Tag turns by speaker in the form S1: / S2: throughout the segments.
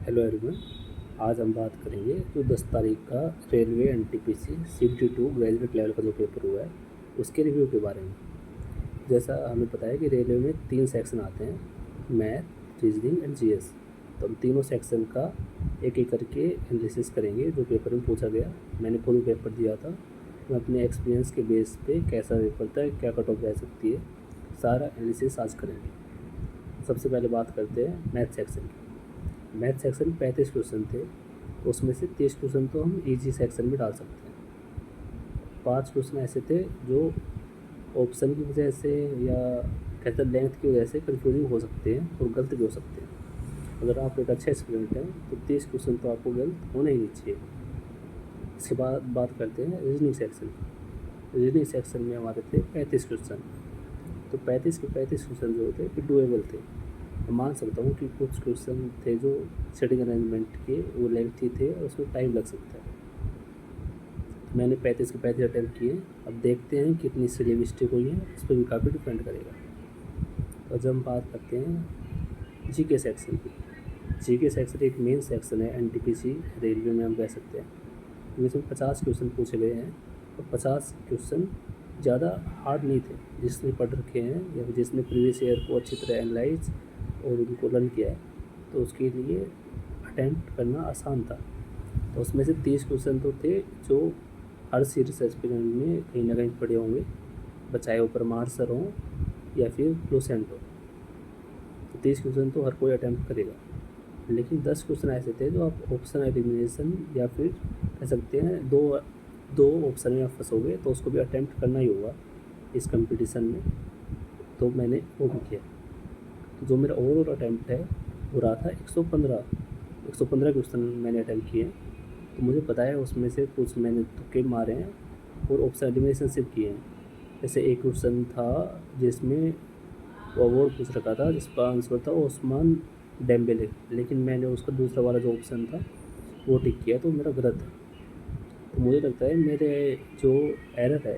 S1: Hello everyone. आज हम बात करेंगे जो 10 तारीख का railway NTPC CBT2 graduate level का जो पेपर हुआ है उसके रिव्यू के बारे में। जैसा हमें पता है कि रेलवे में 3 सेक्शन आते हैं, मैथ, रीजनिंग एंड जीएस। तो हम तीनों सेक्शन का एक एक करके एनालिसिस करेंगे जो पेपर में पूछा गया। मैंने खुद पेपर दिया था, मैं अपने एक्सपीरियंस के बेस पे कैसा पेपर था, क्या कट ऑफ रह सकती है, सारा एनालिसिस आज करेंगे। सबसे पहले बात करते हैं मैथ सेक्शन की। मैथ सेक्शन 35 क्वेश्चन थे, उसमें से 30 क्वेश्चन तो हम इजी सेक्शन में डाल सकते हैं। 5 क्वेश्चन ऐसे थे जो ऑप्शन की वजह से या कहते हैं लेंथ की वजह से कन्फ्यूजिंग हो सकते हैं और गलत भी हो सकते हैं। अगर आप एक अच्छे स्टूडेंट हैं तो 30 क्वेश्चन तो आपको गलत होने ही नहीं चाहिए। इसके बाद बात करते हैं रीजनिंग सेक्शन। रीजनिंग सेक्शन में हमारे थे 35 क्वेश्चन। तो 35 के 35 क्वेश्चन जो थे कि डुएबल थे। मैं मान सकता हूँ कि कुछ क्वेश्चन थे जो सेटिंग अरेंजमेंट के वो लेंथी थे और उसमें टाइम लग सकता है। मैंने 35 के 35 अटैम्प्ट किए। अब देखते हैं कितनी सिली मिस्टेक हुई है, इस पर भी काफ़ी डिपेंड करेगा। तो जब हम बात करते हैं जीके सेक्शन की। जीके सेक्शन एक मेन सेक्शन है एनटीपीसी रेलवे में, हम कह सकते हैं। इसमें 50 क्वेश्चन पूछे गए हैं और 50 क्वेश्चन ज़्यादा हार्ड नहीं थे। जिसने पढ़ रखे हैं या जिसने प्रीवियस ईयर को अच्छी तरह एनालाइज और उनको लर्न किया है तो उसके लिए अटैम्प्ट करना आसान था। तो उसमें से 30 क्वेश्चन तो थे जो हर सीरियस एस्पिरेंट में कहीं ना कहीं पढ़े होंगे, बचाए ऊपर परमार सर हों या फिर फ्लूसेंट हो। तो 30 क्वेश्चन तो हर कोई अटैम्प्ट करेगा, लेकिन 10 क्वेश्चन ऐसे थे जो आप ऑप्शन एलिमिनेशन या फिर कह सकते हैं दो ऑप्शन में आप फंसोगे तो उसको भी अटैम्प्ट करना ही होगा इस कंपटीशन में। तो मैंने वो भी किया। तो जो मेरा ओवरऑल अटैम्प्ट है वो रहा था 115 क्वेश्चन मैंने अटैम्प्ट किए। तो मुझे पता है उसमें से कुछ मैंने तुक्के मारे हैं और ऑप्शन एलिमिनेशन सिर्फ किए हैं। जैसे एक क्वेश्चन था जिसमें अवार्ड पूछ रखा था जिसका आंसर था ओस्मान डेम्बेले, लेकिन मैंने उसका दूसरा वाला जो ऑप्शन था वो टिक किया, तो मेरा गलत है। तो मुझे लगता है मेरे जो एरर है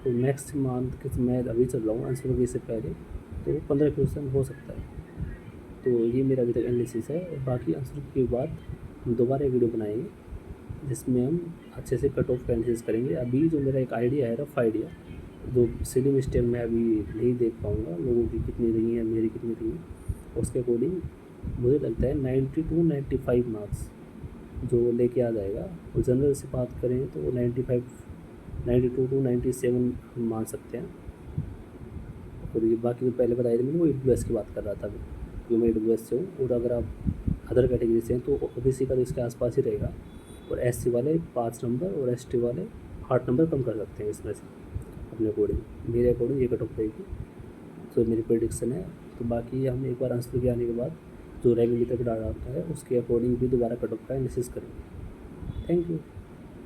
S1: तो नेक्स्ट मंथ के मैं अभी चल रहा हूँ आंसर की से पहले, तो 15 क्वेश्चन हो सकता है। तो ये मेरा अभी तक एनालिसिस है और बाकी आंसर के बाद हम दोबारा एक वीडियो बनाएंगे जिसमें हम अच्छे से कट ऑफ का एनालिसिस करेंगे। अभी जो मेरा एक आइडिया है, रफ आइडिया, जो सिली मिस्टेक मैं अभी नहीं देख पाऊँगा लोगों की कितनी रही है, मेरी कितनी रही है, उसके अकॉर्डिंग मुझे लगता है 90 to 95 मार्क्स जो लेके आ जाएगा। और जनरल से बात करें तो 92 to 97 हम मान सकते हैं। और ये बाकी जो पहले बताया था मैंने वो EWS की बात कर रहा था, जो मैं EWS से हूँ। और अगर आप अदर कैटेगरी से हैं तो OBC का तो इसके आसपास ही रहेगा, और SC वाले 5 नंबर और ST वाले 8 नंबर कम कर सकते हैं इसमें से अपने अकॉर्डिंग। मेरे अकॉर्डिंग ये कट ऑफ रहेगी, तो मेरी प्रेडिक्शन है। तो बाकी हम एक बार आंसर के आने के बाद जो रेगुलेटर डाटा है उसके अकॉर्डिंग भी दोबारा कट ऑफ का एनालिसिस करेंगे। Thank you.